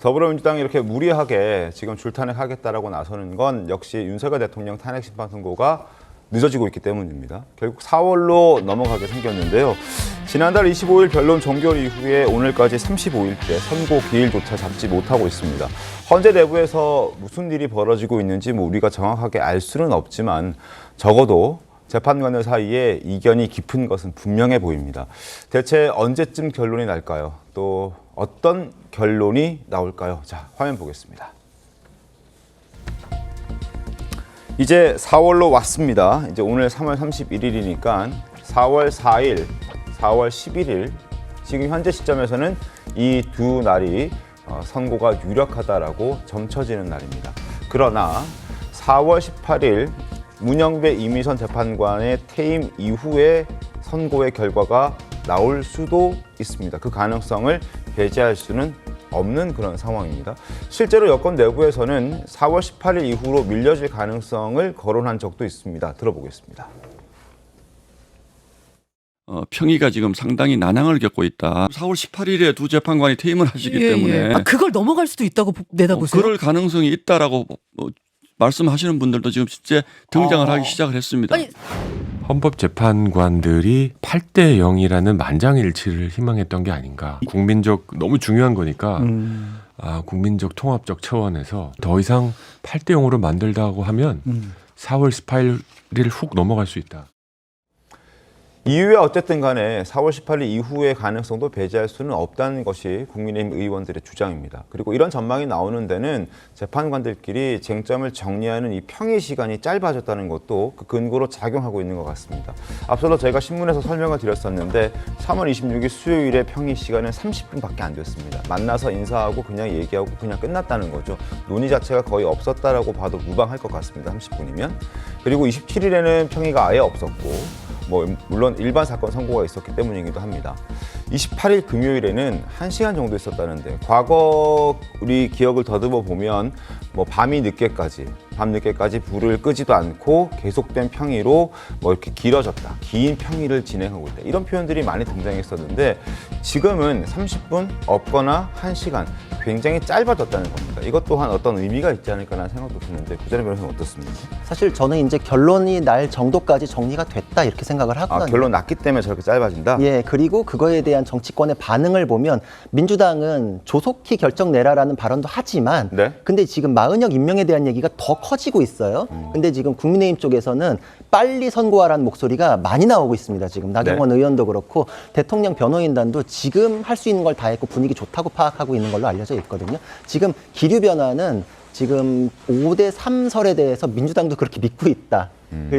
더불어민주당이 이렇게 무리하게 지금 줄탄핵하겠다라고 나서는 건 역시 윤석열 대통령 탄핵 심판 선고가 늦어지고 있기 때문입니다. 결국 4월로 넘어가게 생겼는데요. 지난달 25일 변론 종결 이후에 오늘까지 35일째 선고 기일조차 잡지 못하고 있습니다. 헌재 내부에서 무슨 일이 벌어지고 있는지 우리가 정확하게 알 수는 없지만 적어도 재판관들 사이에 이견이 깊은 것은 분명해 보입니다. 대체 언제쯤 결론이 날까요? 또 어떤 결론이 나올까요? 자, 화면 보겠습니다. 이제 4월로 왔습니다. 이제 오늘 3월 31일이니까 4월 4일, 4월 11일 지금 현재 시점에서는 이 두 날이 선고가 유력하다라고 점쳐지는 날입니다. 그러나 4월 18일 문영배 이미선 재판관의 퇴임 이후에 선고의 결과가 나올 수도 있습니다. 그 가능성을 배제할 수는 없는 그런 상황입니다. 실제로 여권 내부에서는 4월 18일 이후로 밀려질 가능성을 거론한 적도 있습니다. 들어보겠습니다. 평의가 지금 상당히 난항을 겪고 있다. 4월 18일에 두 재판관이 퇴임을 하시기 때문에 아, 그걸 넘어갈 수도 있다고 내다보세요? 그럴 가능성이 있다라고 말씀하시는 분들도 지금 실제 등장을 하기 시작을 했습니다. 아니, 헌법재판관들이 8대 0이라는 만장일치를 희망했던 게 아닌가. 국민적 너무 중요한 거니까 국민적 통합적 차원에서 더 이상 8대 0으로 만들다고 하면 4월 18일을 훅 넘어갈 수 있다. 이후에 어쨌든 간에 4월 18일 이후의 가능성도 배제할 수는 없다는 것이 국민의힘 의원들의 주장입니다. 그리고 이런 전망이 나오는 데는 재판관들끼리 쟁점을 정리하는 이 평의 시간이 짧아졌다는 것도 그 근거로 작용하고 있는 것 같습니다. 앞서도 저희가 신문에서 설명을 드렸었는데 3월 26일 수요일에 평의 시간은 30분밖에 안 됐습니다. 만나서 인사하고 그냥 얘기하고 그냥 끝났다는 거죠. 논의 자체가 거의 없었다라고 봐도 무방할 것 같습니다. 30분이면. 그리고 27일에는 평의가 아예 없었고 물론 일반 사건 선고가 있었기 때문이기도 합니다. 28일 금요일에는 1시간 정도 있었다는데 과거 우리 기억을 더듬어 보면 밤이 늦게까지 불을 끄지도 않고 계속된 평의로 이렇게 길어졌다. 긴 평의를 진행하고 있다. 이런 표현들이 많이 등장했었는데 지금은 30분 없거나 1시간 굉장히 짧아졌다는 겁니다. 이것 또한 어떤 의미가 있지 않을까라는 생각도 드는데 구자룡 변호사님 어떻습니까? 사실 저는 이제 결론이 날 정도까지 정리가 됐다 이렇게 생각을 하거든요. 결론 났기 때문에 저렇게 짧아진다? 예, 그리고 그거에 대한 정치권의 반응을 보면 민주당은 조속히 결정 내라라는 발언도 하지만 근데 지금 마은혁 임명에 대한 얘기가 더 커지고 있어요. 근데 지금 국민의힘 쪽에서는 빨리 선고하라는 목소리가 많이 나오고 있습니다. 지금 나경원 의원도 그렇고 대통령 변호인단도 지금 할 수 있는 걸 다 했고 분위기 좋다고 파악하고 있는 걸로 알려져 있거든요. 지금 기류 변화는 지금 5대3 설에 대해서 민주당도 그렇게 믿고 있다.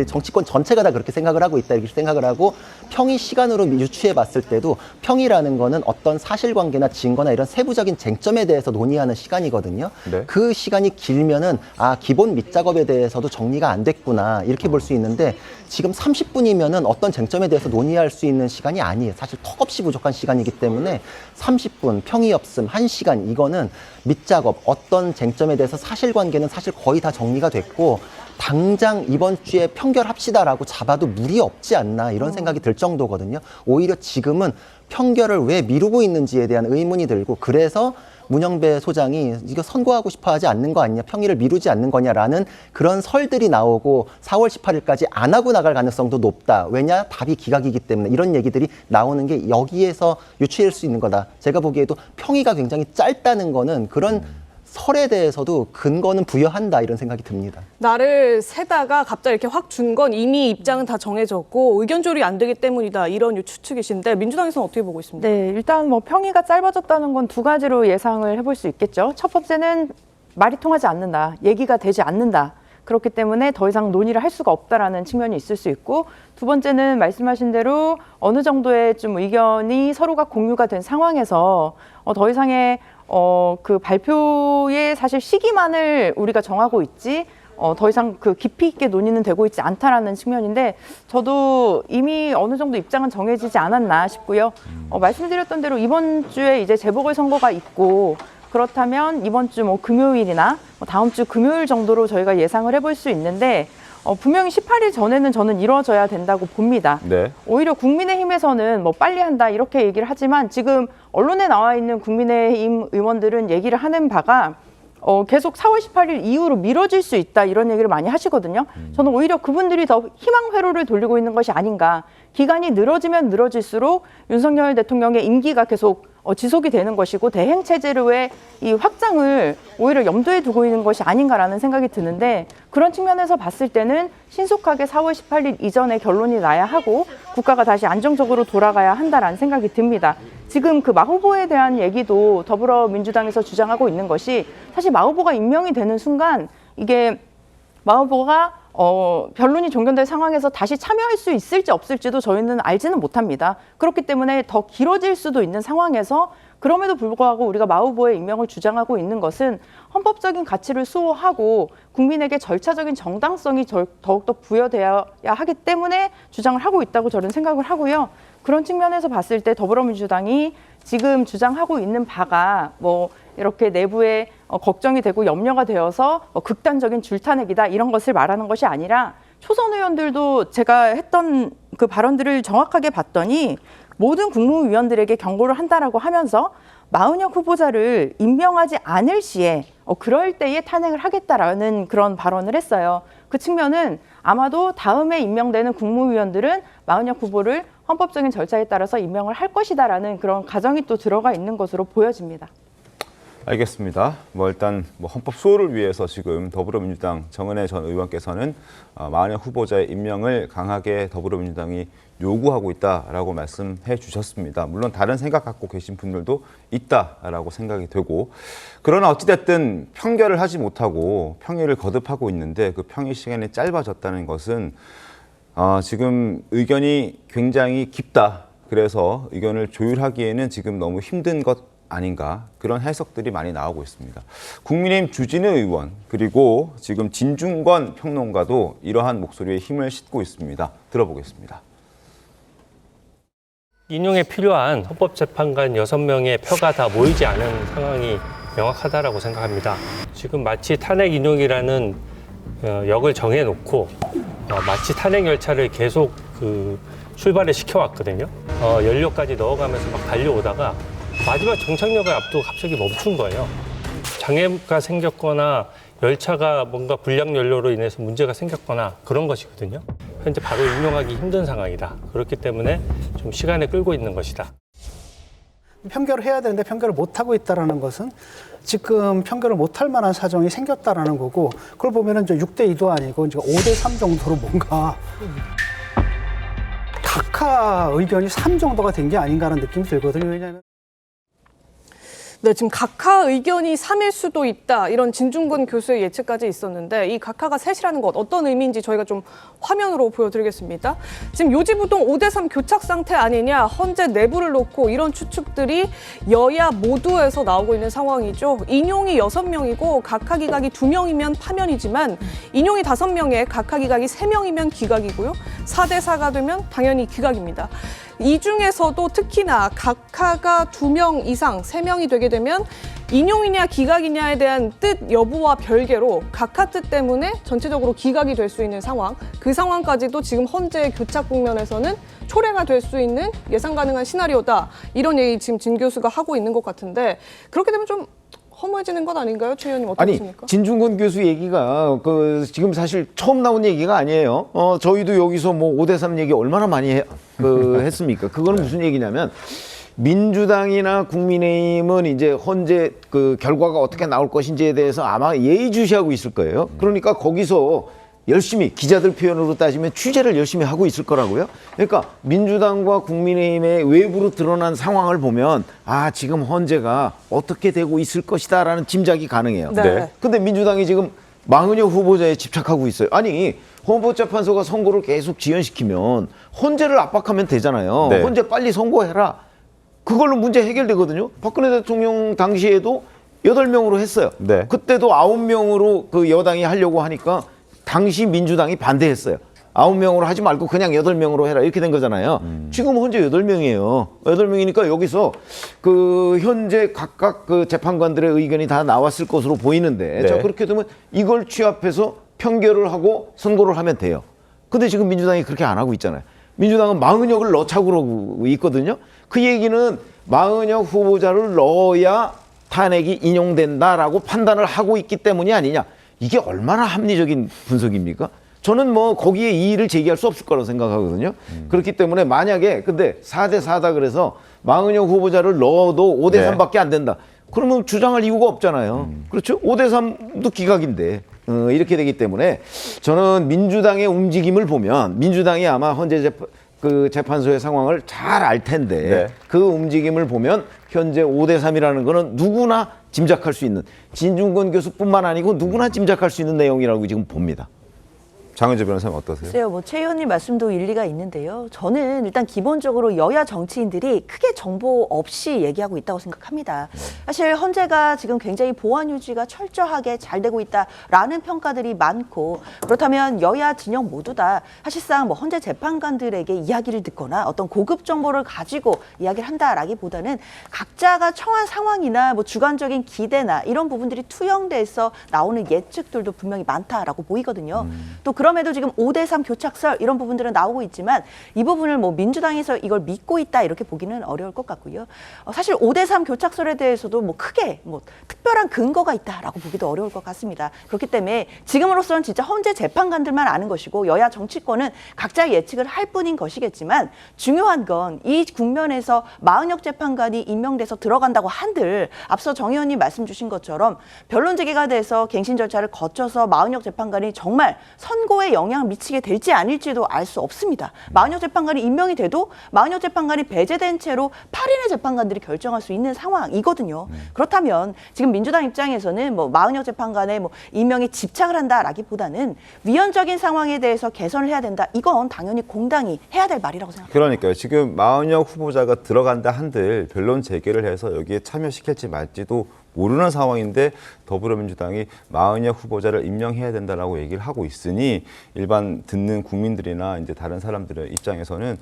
정치권 전체가 다 그렇게 생각을 하고 있다 이렇게 생각을 하고 평의 시간으로 유추해 봤을 때도 평의라는 거는 어떤 사실관계나 증거나 이런 세부적인 쟁점에 대해서 논의하는 시간이거든요. 그 시간이 길면은 기본 밑작업에 대해서도 정리가 안 됐구나 이렇게 볼 수 있는데 지금 30분이면은 어떤 쟁점에 대해서 논의할 수 있는 시간이 아니에요. 사실 턱없이 부족한 시간이기 때문에 30분, 평의 없음, 1시간 이거는 밑작업, 어떤 쟁점에 대해서 사실관계는 사실 거의 다 정리가 됐고 당장 이번 주에 평결합시다라고 잡아도 무리 없지 않나 이런 생각이 들 정도거든요. 오히려 지금은 평결을 왜 미루고 있는지에 대한 의문이 들고 그래서 문영배 소장이 이거 선고하고 싶어 하지 않는 거 아니냐, 평의를 미루지 않는 거냐라는 그런 설들이 나오고 4월 18일까지 안 하고 나갈 가능성도 높다. 왜냐? 답이 기각이기 때문에 이런 얘기들이 나오는 게 여기에서 유추할 수 있는 거다. 제가 보기에도 평의가 굉장히 짧다는 거는 그런 설에 대해서도 근거는 부여한다 이런 생각이 듭니다. 나를 세다가 갑자기 이렇게 확 준 건 이미 입장은 다 정해졌고 의견 조율이 안 되기 때문이다 이런 추측이신데 민주당에서는 어떻게 보고 있습니까? 네, 일단 평의가 짧아졌다는 건 두 가지로 예상을 해볼 수 있겠죠. 첫 번째는 말이 통하지 않는다, 얘기가 되지 않는다. 그렇기 때문에 더 이상 논의를 할 수가 없다라는 측면이 있을 수 있고 두 번째는 말씀하신 대로 어느 정도의 좀 의견이 서로가 공유가 된 상황에서 더 이상의 그 발표의 사실 시기만을 우리가 정하고 있지 더 이상 그 깊이 있게 논의는 되고 있지 않다라는 측면인데 저도 이미 어느 정도 입장은 정해지지 않았나 싶고요. 말씀드렸던 대로 이번 주에 이제 재보궐선거가 있고 그렇다면 이번 주 금요일이나 다음 주 금요일 정도로 저희가 예상을 해볼 수 있는데 분명히 18일 전에는 저는 이루어져야 된다고 봅니다. 네. 오히려 국민의힘에서는 뭐 빨리 한다 이렇게 얘기를 하지만 지금 언론에 나와 있는 국민의힘 의원들은 얘기를 하는 바가 계속 4월 18일 이후로 미뤄질 수 있다 이런 얘기를 많이 하시거든요. 저는 오히려 그분들이 더 희망 회로를 돌리고 있는 것이 아닌가. 기간이 늘어지면 늘어질수록 윤석열 대통령의 임기가 계속 지속이 되는 것이고 대행 체제로의 이 확장을 오히려 염두에 두고 있는 것이 아닌가라는 생각이 드는데 그런 측면에서 봤을 때는 신속하게 4월 18일 이전에 결론이 나야 하고 국가가 다시 안정적으로 돌아가야 한다라는 생각이 듭니다. 지금 그 마 후보에 대한 얘기도 더불어민주당에서 주장하고 있는 것이 사실 마 후보가 임명이 되는 순간 이게 마 후보가 변론이 종결될 상황에서 다시 참여할 수 있을지 없을지도 저희는 알지는 못합니다. 그렇기 때문에 더 길어질 수도 있는 상황에서 그럼에도 불구하고 우리가 마 후보의 임명을 주장하고 있는 것은 헌법적인 가치를 수호하고 국민에게 절차적인 정당성이 더욱더 부여되어야 하기 때문에 주장을 하고 있다고 저는 생각을 하고요. 그런 측면에서 봤을 때 더불어민주당이 지금 주장하고 있는 바가 뭐 이렇게 내부에 걱정이 되고 염려가 되어서 극단적인 줄타내기다 이런 것을 말하는 것이 아니라 초선 의원들도 제가 했던 그 발언들을 정확하게 봤더니 모든 국무위원들에게 경고를 한다라고 하면서 마은혁 후보자를 임명하지 않을 시에 그럴 때에 탄핵을 하겠다라는 그런 발언을 했어요. 그 측면은 아마도 다음에 임명되는 국무위원들은 마은혁 후보를 헌법적인 절차에 따라서 임명을 할 것이다라는 그런 가정이 또 들어가 있는 것으로 보여집니다. 알겠습니다. 일단 헌법 수호를 위해서 지금 더불어민주당 정은혜 전 의원께서는 마은혁 후보자의 임명을 강하게 더불어민주당이 요구하고 있다라고 말씀해 주셨습니다. 물론 다른 생각 갖고 계신 분들도 있다라고 생각이 되고 그러나 어찌됐든 평결을 하지 못하고 평일을 거듭하고 있는데 그 평일 시간이 짧아졌다는 것은 지금 의견이 굉장히 깊다. 그래서 의견을 조율하기에는 지금 너무 힘든 것 아닌가 그런 해석들이 많이 나오고 있습니다. 국민의힘 주진우 의원 그리고 지금 진중권 평론가도 이러한 목소리에 힘을 싣고 있습니다. 들어보겠습니다. 인용에 필요한 헌법재판관 6명의 표가 다 모이지 않은 상황이 명확하다라고 생각합니다. 지금 마치 탄핵 인용이라는 역을 정해놓고 마치 탄핵 열차를 계속 출발을 시켜왔거든요. 연료까지 넣어가면서 막 달려오다가 마지막 정착역을 앞두고 갑자기 멈춘 거예요. 장애가 생겼거나 열차가 뭔가 불량 연료로 인해서 문제가 생겼거나 그런 것이거든요. 현재 바로 인용하기 힘든 상황이다. 그렇기 때문에 좀 시간을 끌고 있는 것이다. 평결을 해야 되는데 평결을 못하고 있다는 것은 지금 평결을 못할 만한 사정이 생겼다는 거고 그걸 보면 6대2도 아니고 5대3 정도로 뭔가 각하 의견이 3 정도가 된 게 아닌가라는 느낌이 들거든요. 왜냐하면 네, 지금 각하 의견이 3일 수도 있다. 이런 진중권 교수의 예측까지 있었는데 이 각하가 셋이라는 것 어떤 의미인지 저희가 좀 화면으로 보여드리겠습니다. 지금 요지부동 5대3 교착 상태 아니냐. 헌재 내부를 놓고 이런 추측들이 여야 모두에서 나오고 있는 상황이죠. 인용이 6명이고 각하 기각이 2명이면 파면이지만 인용이 5명에 각하 기각이 3명이면 기각이고요. 4대4가 되면 당연히 기각입니다. 이 중에서도 특히나 각하가 2명 이상, 3명이 되게 되면 인용이냐 기각이냐에 대한 뜻 여부와 별개로 각하 뜻 때문에 전체적으로 기각이 될 수 있는 상황, 그 상황까지도 지금 헌재의 교착 국면에서는 초래가 될 수 있는 예상 가능한 시나리오다. 이런 얘기 지금 진 교수가 하고 있는 것 같은데 그렇게 되면 좀 허무해지는 것 아닌가요? 최 의원님 어떠십니까? 진중권 교수 얘기가 지금 사실 처음 나온 얘기가 아니에요. 저희도 여기서 5대3 얘기 얼마나 많이 했습니까? 그거는 무슨 얘기냐면 민주당이나 국민의힘은 이제 헌재 결과가 어떻게 나올 것인지에 대해서 아마 예의주시하고 있을 거예요. 그러니까 거기서 열심히 기자들 표현으로 따지면 취재를 열심히 하고 있을 거라고요. 그러니까 민주당과 국민의힘의 외부로 드러난 상황을 보면 지금 헌재가 어떻게 되고 있을 것이다라는 짐작이 가능해요. 네. 근데 민주당이 지금 마은혁 후보자에 집착하고 있어요. 아니 헌법재판소가 선고를 계속 지연시키면 헌재를 압박하면 되잖아요. 네. 헌재 빨리 선고해라. 그걸로 문제 해결되거든요. 박근혜 대통령 당시에도 8명으로 했어요. 네. 그때도 9명으로 여당이 하려고 하니까 당시 민주당이 반대했어요. 9명으로 하지 말고 그냥 8명으로 해라. 이렇게 된 거잖아요. 지금 현재 8명이에요. 8명이니까 여기서 현재 각각 재판관들의 의견이 다 나왔을 것으로 보이는데 네. 자, 그렇게 되면 이걸 취합해서 편결을 하고 선고를 하면 돼요. 근데 지금 민주당이 그렇게 안 하고 있잖아요. 민주당은 마은혁을 넣자고 그러고 있거든요. 그 얘기는 마은혁 후보자를 넣어야 탄핵이 인용된다라고 판단을 하고 있기 때문이 아니냐. 이게 얼마나 합리적인 분석입니까? 저는 뭐 거기에 이의를 제기할 수 없을 거라고 생각하거든요. 그렇기 때문에 만약에 근데 4대 4다 그래서 마은혁 후보자를 넣어도 5대 3밖에 안 된다. 그러면 주장할 이유가 없잖아요. 그렇죠? 5대 3도 기각인데. 이렇게 되기 때문에 저는 민주당의 움직임을 보면 민주당이 아마 현재 재판소의 상황을 잘 알 텐데 그 움직임을 보면 현재 5대 3이라는 거는 누구나 짐작할 수 있는 진중권 교수뿐만 아니고 누구나 짐작할 수 있는 내용이라고 지금 봅니다. 장은지 변호사님 어떠세요? 글쎄요, 뭐 최 의원님 말씀도 일리가 있는데요. 저는 일단 기본적으로 여야 정치인들이 크게 정보 없이 얘기하고 있다고 생각합니다. 사실 헌재가 지금 굉장히 보안 유지가 철저하게 잘 되고 있다라는 평가들이 많고, 그렇다면 여야 진영 모두 다 사실상 뭐 헌재 재판관들에게 이야기를 듣거나 어떤 고급 정보를 가지고 이야기를 한다라기보다는 각자가 처한 상황이나 뭐 주관적인 기대나 이런 부분들이 투영돼서 나오는 예측들도 분명히 많다라고 보이거든요. 또 그럼에도 지금 5대 3 교착설 이런 부분들은 나오고 있지만 이 부분을 뭐 민주당에서 이걸 믿고 있다 이렇게 보기는 어려울 것 같고요. 사실 5대 3 교착설에 대해서도 뭐 크게 뭐 특별한 근거가 있다라고 보기도 어려울 것 같습니다. 그렇기 때문에 지금으로서는 진짜 헌재 재판관들만 아는 것이고 여야 정치권은 각자 예측을 할 뿐인 것이겠지만 중요한 건 이 국면에서 마은혁 재판관이 임명돼서 들어간다고 한들 앞서 정 의원님 말씀 주신 것처럼 변론 제기가 돼서 갱신 절차를 거쳐서 마은혁 재판관이 정말 선고에 영향을 미치게 될지 아닐지도 알 수 없습니다. 마은혁 재판관이 임명이 돼도 마은혁 재판관이 배제된 채로 8인의 재판관들이 결정할 수 있는 상황이거든요. 그렇다면 지금 민주당 입장에서는 뭐 마은혁 재판관의 뭐 임명에 집착을 한다라기보다는 위헌적인 상황에 대해서 개선을 해야 된다. 이건 당연히 공당이 해야 될 말이라고 생각합니다. 그러니까요. 지금 마은혁 후보자가 들어간다 한들 변론 재개를 해서 여기에 참여시킬지 말지도 모르는 상황인데 더불어민주당이 마은혁 후보자를 임명해야 된다라고 얘기를 하고 있으니 일반 듣는 국민들이나 이제 다른 사람들의 입장에서는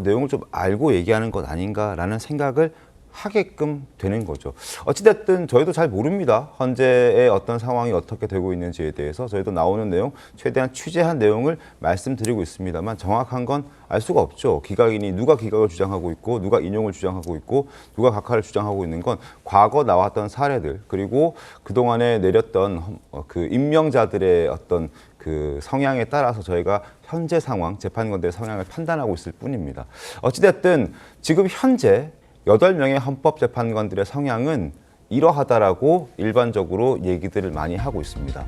내용을 좀 알고 얘기하는 것 아닌가라는 생각을 하게끔 되는 거죠. 어찌됐든 저희도 잘 모릅니다. 현재의 어떤 상황이 어떻게 되고 있는지에 대해서 저희도 나오는 내용, 최대한 취재한 내용을 말씀드리고 있습니다만 정확한 건 알 수가 없죠. 기각인이 누가 기각을 주장하고 있고 누가 인용을 주장하고 있고 누가 각하를 주장하고 있는 건 과거 나왔던 사례들 그리고 그동안에 내렸던 그 임명자들의 어떤 그 성향에 따라서 저희가 현재 상황, 재판관들의 성향을 판단하고 있을 뿐입니다. 어찌됐든 지금 현재 8명의 헌법재판관들의 성향은 이러하다라고 일반적으로 얘기들을 많이 하고 있습니다.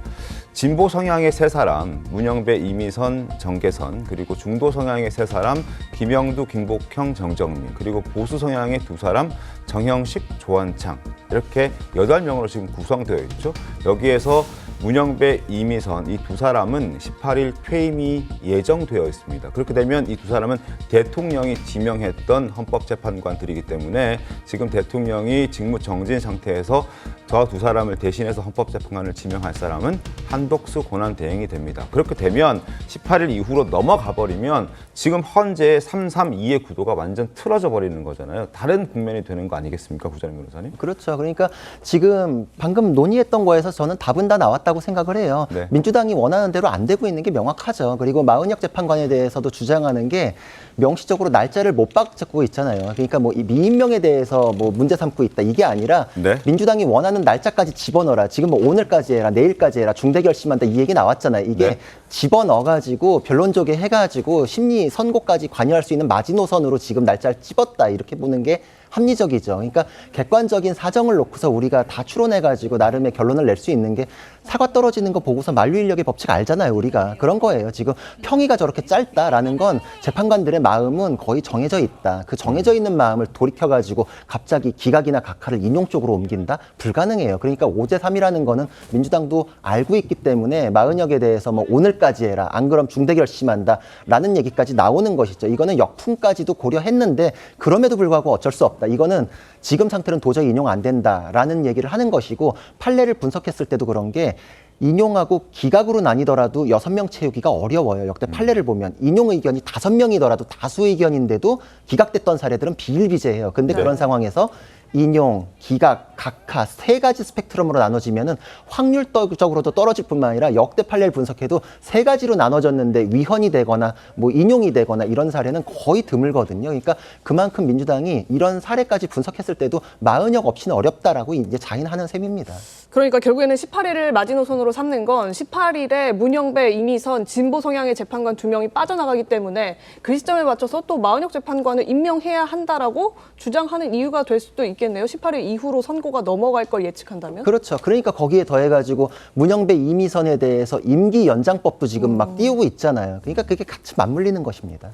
진보 성향의 3사람, 문영배, 이미선, 정계선, 그리고 중도 성향의 3사람, 김영두, 김복형, 정정민, 그리고 보수 성향의 2사람, 정형식, 조원창 이렇게 8명으로 지금 구성되어 있죠. 여기에서 문영배, 이미선 이 2사람은 18일 퇴임이 예정되어 있습니다. 그렇게 되면 이 2사람은 대통령이 지명했던 헌법재판관들이기 때문에 지금 대통령이 직무 정진 상태에서 저 2사람을 대신해서 헌법재판관을 지명할 사람은 한덕수 권한대행이 됩니다. 그렇게 되면 18일 이후로 넘어가 버리면 지금 현재 332의 구도가 완전 틀어져 버리는 거잖아요. 다른 국면이 되는 거 아니겠습니까, 구자림 변호사님? 그렇죠. 그러니까 지금 방금 논의했던 거에서 저는 답은 다 나왔다고 생각을 해요. 네. 민주당이 원하는 대로 안 되고 있는 게 명확하죠. 그리고 마은혁 재판관에 대해서도 주장하는 게 명시적으로 날짜를 못 박고 있잖아요. 그러니까 뭐 이 미임명에 대해서 뭐 문제 삼고 있다 이게 아니라 네. 민주당이 원하는 날짜까지 집어넣어라. 지금 뭐 오늘까지 해라, 내일까지 해라, 중대 결심한다 이 얘기 나왔잖아요. 이게 네. 집어넣어가지고 변론적에 해가지고 심리 선고까지 관여할 수 있는 마지노선으로 지금 날짜를 찝었다 이렇게 보는 게 합리적이죠. 그러니까 객관적인 사정을 놓고서 우리가 다 추론해가지고 나름의 결론을 낼 수 있는 게 사과 떨어지는 거 보고서 만류인력의 법칙 알잖아요. 우리가 그런 거예요. 지금 평의가 저렇게 짧다라는 건 재판관들의 마음은 거의 정해져 있다. 그 정해져 있는 마음을 돌이켜가지고 갑자기 기각이나 각하를 인용 쪽으로 옮긴다? 불가능해요. 그러니까 5대 3이라는 거는 민주당도 알고 있기 때문에 마은혁에 대해서 뭐 오늘까지 해라. 안 그럼 중대 결심한다. 라는 얘기까지 나오는 것이죠. 이거는 역풍까지도 고려했는데 그럼에도 불구하고 어쩔 수 없다. 이거는 지금 상태는 도저히 인용 안 된다라는 얘기를 하는 것이고 판례를 분석했을 때도 그런 게 인용하고 기각으로 나뉘더라도 6명 채우기가 어려워요. 역대 판례를 보면 인용 의견이 5명이더라도 다수 의견인데도 기각됐던 사례들은 비일비재해요. 근데 그런 상황에서 인용, 기각, 각하 세 가지 스펙트럼으로 나눠지면은 확률적으로도 떨어질 뿐만 아니라 역대 판례를 분석해도 세 가지로 나눠졌는데 위헌이 되거나 뭐 인용이 되거나 이런 사례는 거의 드물거든요. 그러니까 그만큼 민주당이 이런 사례까지 분석했을 때도 마흔역 없이는 어렵다라고 이제 자인하는 셈입니다. 그러니까 결국에는 18일을 마지노선으로 삼는 건 18일에 문영배, 이미선, 진보 성향의 재판관 2명이 빠져나가기 때문에 그 시점에 맞춰서 또 마흔혁 재판관을 임명해야 한다라고 주장하는 이유가 될 수도 있겠네요. 18일 이후로 선고가 넘어갈 걸 예측한다면? 그렇죠. 그러니까 거기에 더해가지고 문영배, 이미선에 대해서 임기 연장법도 지금 막 띄우고 있잖아요. 그러니까 그게 같이 맞물리는 것입니다.